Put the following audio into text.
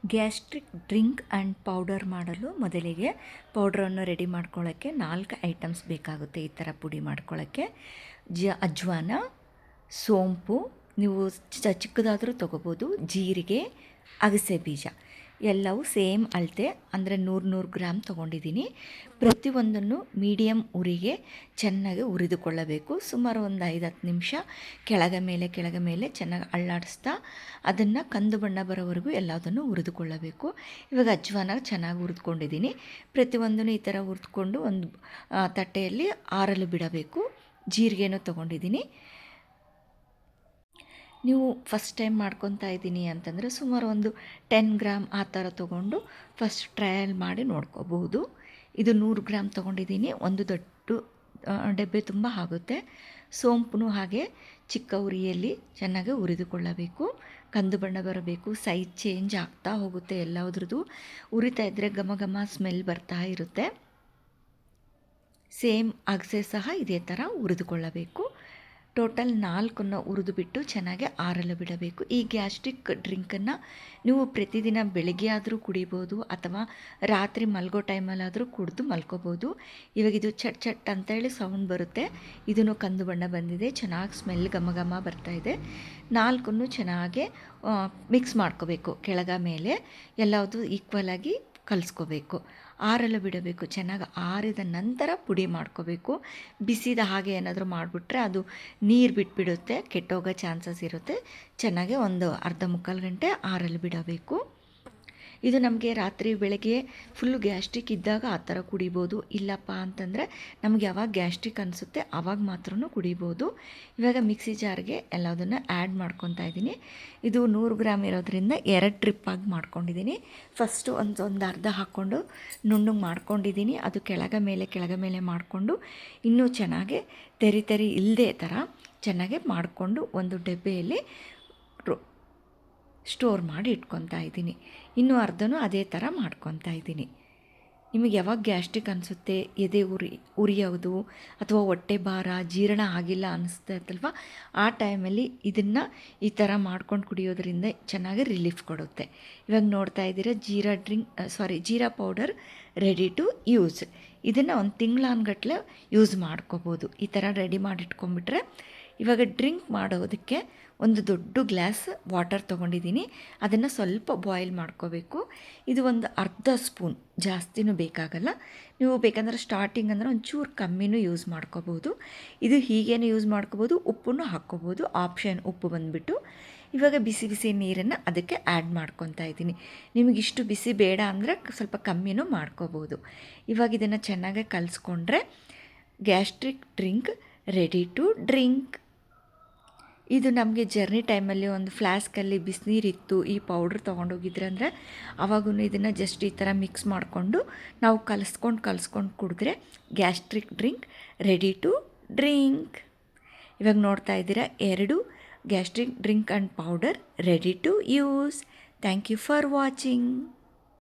Gastric drink and powder ಮಾಡಲು ಮೊದಲಿಗೆ ಪೌಡ್ರನ್ನು ready ಮಾಡ್ಕೊಳ್ಳೋಕ್ಕೆ 4 ಐಟಮ್ಸ್ ಬೇಕಾಗುತ್ತೆ. ಈ ಥರ ಪುಡಿ ಮಾಡ್ಕೊಳ್ಳೋಕ್ಕೆ ಅಜ್ವಾನ, ಸೋಂಪು, ನೀವು ಚಿಕ್ಕದಾದರೂ ತೊಗೋಬೋದು, ಜೀರಿಗೆ, ಅಗಸೆ ಬೀಜ ಎಲ್ಲವೂ ಸೇಮ್ ಅಳತೆ ಅಂದರೆ 100 ಗ್ರಾಮ್ ತೊಗೊಂಡಿದ್ದೀನಿ. ಪ್ರತಿಯೊಂದನ್ನು ಮೀಡಿಯಮ್ ಉರಿಗೆ ಚೆನ್ನಾಗಿ ಹುರಿದುಕೊಳ್ಳಬೇಕು. ಸುಮಾರು ಒಂದು 5-10 ನಿಮಿಷ ಕೆಳಗೆ ಮೇಲೆ ಚೆನ್ನಾಗಿ ಅಳ್ಳಾಡಿಸ್ತಾ ಅದನ್ನು ಕಂದು ಬಣ್ಣ ಬರೋವರೆಗೂ ಎಲ್ಲದನ್ನು ಹುರಿದುಕೊಳ್ಳಬೇಕು. ಇವಾಗ ಅಜ್ವಾನ ಚೆನ್ನಾಗಿ ಹುರಿದುಕೊಂಡಿದ್ದೀನಿ. ಪ್ರತಿಯೊಂದನ್ನು ಈ ಥರ ಹುರಿದುಕೊಂಡು ಒಂದು ತಟ್ಟೆಯಲ್ಲಿ ಆರಲು ಬಿಡಬೇಕು. ಜೀರಿಗೆನೂ ತೊಗೊಂಡಿದ್ದೀನಿ. ನೀವು ಫಸ್ಟ್ ಟೈಮ್ ಮಾಡ್ಕೊತಾ ಇದ್ದೀನಿ ಅಂತಂದರೆ ಸುಮಾರು ಒಂದು 10 ಗ್ರಾಮ್ ಆ ಥರ ತೊಗೊಂಡು ಫಸ್ಟ್ ಟ್ರಯಲ್ ಮಾಡಿ ನೋಡ್ಕೋಬಹುದು. ಇದು 100 ಗ್ರಾಮ್ ತೊಗೊಂಡಿದ್ದೀನಿ. ಒಂದು ದೊಡ್ಡ ಡಬ್ಬೆ ತುಂಬ ಆಗುತ್ತೆ. ಸೋಂಪು ಹಾಗೆ ಚಿಕ್ಕ ಉರಿಯಲ್ಲಿ ಚೆನ್ನಾಗಿ ಹುರಿದುಕೊಳ್ಳಬೇಕು. ಕಂದು ಬಣ್ಣ ಬರಬೇಕು. ಸೈಜ್ ಚೇಂಜ್ ಆಗ್ತಾ ಹೋಗುತ್ತೆ ಎಲ್ಲದ್ರದ್ದು. ಉರಿತಾ ಇದ್ದರೆ ಘಮ ಘಮ ಸ್ಮೆಲ್ ಬರ್ತಾ ಇರುತ್ತೆ. ಸೇಮ್ ಅಗಸೆ ಸಹ ಇದೇ ಥರ ಹುರಿದುಕೊಳ್ಳಬೇಕು. ಟೋಟಲ್ 4 ಹುರಿದು ಬಿಟ್ಟು ಚೆನ್ನಾಗಿ ಆರಲು ಬಿಡಬೇಕು. ಈ ಗ್ಯಾಸ್ಟ್ರಿಕ್ ಡ್ರಿಂಕನ್ನು ನೀವು ಪ್ರತಿದಿನ ಬೆಳಗ್ಗೆ ಆದರೂ ಕುಡಿಬೋದು ಅಥವಾ ರಾತ್ರಿ ಮಲಗೋ ಟೈಮಲ್ಲಾದರೂ ಕುಡಿದು ಮಲ್ಕೋಬೋದು. ಇವಾಗ ಇದು ಚಟ್ ಚಟ್ ಅಂತೇಳಿ ಸೌಂಡ್ ಬರುತ್ತೆ. ಇದನ್ನು ಕಂದು ಬಣ್ಣ ಬಂದಿದೆ. ಚೆನ್ನಾಗಿ ಸ್ಮೆಲ್ ಘಮ ಘಮ ಬರ್ತಾಯಿದೆ. 4 ಚೆನ್ನಾಗಿ ಮಿಕ್ಸ್ ಮಾಡ್ಕೋಬೇಕು. ಕೆಳಗ ಮೇಲೆ ಎಲ್ಲವುದು ಈಕ್ವಲಾಗಿ ಕಲಿಸ್ಕೋಬೇಕು. ಆರಲು ಬಿಡಬೇಕು. ಚೆನ್ನಾಗಿ ಆರಿದ ನಂತರ ಪುಡಿ ಮಾಡ್ಕೋಬೇಕು. ಬಿಸಿದ ಹಾಗೆ ಏನಾದರೂ ಮಾಡಿಬಿಟ್ರೆ ಅದು ನೀರು ಬಿಟ್ಬಿಡುತ್ತೆ, ಕೆಟ್ಟೋಗೋ ಚಾನ್ಸಸ್ ಇರುತ್ತೆ. ಚೆನ್ನಾಗಿ ಒಂದು ಅರ್ಧ ಮುಕ್ಕಾಲು ಗಂಟೆ ಆರಲು ಬಿಡಬೇಕು. ಇದು ನಮಗೆ ರಾತ್ರಿ ಬೆಳಗ್ಗೆ ಫುಲ್ಲು ಗ್ಯಾಸ್ಟ್ರಿಕ್ ಇದ್ದಾಗ ಆ ಥರ ಕುಡಿಬೋದು. ಇಲ್ಲಪ್ಪ ಅಂತಂದರೆ ನಮಗೆ ಯಾವಾಗ ಗ್ಯಾಸ್ಟ್ರಿಕ್ ಅನಿಸುತ್ತೆ ಆವಾಗ ಮಾತ್ರ ಕುಡಿಬೋದು. ಇವಾಗ ಮಿಕ್ಸಿ ಜಾರ್ಗೆ ಎಲ್ಲದನ್ನು ಆ್ಯಡ್ ಮಾಡ್ಕೊತಾ ಇದ್ದೀನಿ. ಇದು 100 ಗ್ರಾಮ್ ಇರೋದ್ರಿಂದ 2 ಟ್ರಿಪ್ಪಾಗಿ ಮಾಡ್ಕೊಂಡಿದ್ದೀನಿ. ಫಸ್ಟು ಒಂದು ಅರ್ಧ ಹಾಕ್ಕೊಂಡು ನುಣ್ಣಗೆ ಮಾಡ್ಕೊಂಡಿದ್ದೀನಿ. ಅದು ಕೆಳಗೆ ಮೇಲೆ ಮಾಡಿಕೊಂಡು ಇನ್ನೂ ಚೆನ್ನಾಗಿ ತೆರಿ ಇಲ್ಲದೆ ಥರ ಚೆನ್ನಾಗಿ ಮಾಡಿಕೊಂಡು ಒಂದು ಡಬ್ಬೆಯಲ್ಲಿ ಸ್ಟೋರ್ ಮಾಡಿ ಇಟ್ಕೊತಾ ಇದ್ದೀನಿ. ಇನ್ನೂ ಅರ್ಧನೂ ಅದೇ ಥರ ಮಾಡ್ಕೊತಾ ಇದ್ದೀನಿ. ನಿಮಗೆ ಯಾವಾಗ ಗ್ಯಾಸ್ಟ್ರಿಕ್ ಅನಿಸುತ್ತೆ, ಎದೆ ಉರಿಯೋದು ಅಥವಾ ಹೊಟ್ಟೆ ಭಾರ, ಜೀರ್ಣ ಆಗಿಲ್ಲ ಅನಿಸ್ತೈತಲ್ವ, ಆ ಟೈಮಲ್ಲಿ ಇದನ್ನು ಈ ಥರ ಮಾಡ್ಕೊಂಡು ಕುಡಿಯೋದ್ರಿಂದ ಚೆನ್ನಾಗಿ ರಿಲೀಫ್ ಕೊಡುತ್ತೆ. ಇವಾಗ ನೋಡ್ತಾ ಇದ್ದೀರಾ jeera powder ready to use. ಇದನ್ನು ಒಂದು ತಿಂಗಳಾನ್ಗಟ್ಲೆ ಯೂಸ್ ಮಾಡ್ಕೋಬೋದು. ಈ ಥರ ರೆಡಿ ಮಾಡಿಟ್ಕೊಂಡ್ಬಿಟ್ರೆ ಇವಾಗ ಡ್ರಿಂಕ್ ಮಾಡೋದಕ್ಕೆ ಒಂದು ದೊಡ್ಡ ಗ್ಲಾಸ್ ವಾಟರ್ ತೊಗೊಂಡಿದ್ದೀನಿ. ಅದನ್ನು ಸ್ವಲ್ಪ ಬಾಯ್ಲ್ ಮಾಡ್ಕೋಬೇಕು. ಇದು ಒಂದು ಅರ್ಧ ಸ್ಪೂನ್, ಜಾಸ್ತಿನೂ ಬೇಕಾಗಲ್ಲ. ನೀವು ಬೇಕಂದ್ರೆ ಸ್ಟಾರ್ಟಿಂಗ್ ಅಂದರೆ ಒಂಚೂರು ಕಮ್ಮಿನೂ ಯೂಸ್ ಮಾಡ್ಕೋಬೋದು. ಇದು ಹೀಗೇನು ಯೂಸ್ ಮಾಡ್ಕೋಬೋದು, ಉಪ್ಪನ್ನು ಹಾಕ್ಕೋಬೋದು. ಆಪ್ಷನ್ ಉಪ್ಪು ಬಂದುಬಿಟ್ಟು. ಇವಾಗ ಬಿಸಿ ನೀರನ್ನು ಅದಕ್ಕೆ ಆ್ಯಡ್ ಮಾಡ್ಕೊತಾ ಇದ್ದೀನಿ. ನಿಮಗಿಷ್ಟು ಬಿಸಿ ಬೇಡ ಅಂದರೆ ಸ್ವಲ್ಪ ಕಮ್ಮಿನೂ ಮಾಡ್ಕೋಬೋದು. ಇವಾಗ ಇದನ್ನು ಚೆನ್ನಾಗಿ ಕಲಿಸ್ಕೊಂಡ್ರೆ gastric drink ready to drink. ಇದು ನಮಗೆ ಜರ್ನಿ ಟೈಮಲ್ಲಿ ಒಂದು ಫ್ಲಾಸ್ಕಲ್ಲಿ ಬಿಸಿನೀರಿತ್ತು, ಈ ಪೌಡ್ರ್ ತೊಗೊಂಡೋಗಿದ್ರೆ ಅಂದರೆ ಆವಾಗೂ ಇದನ್ನು ಜಸ್ಟ್ ಈ ಥರ ಮಿಕ್ಸ್ ಮಾಡಿಕೊಂಡು ನಾವು ಕಲಿಸ್ಕೊಂಡು ಕುಡಿದ್ರೆ gastric drink ready to drink. ಇವಾಗ ನೋಡ್ತಾ ಇದ್ದೀರಾ 2 gastric drink and powder ready to use. Thank you for watching.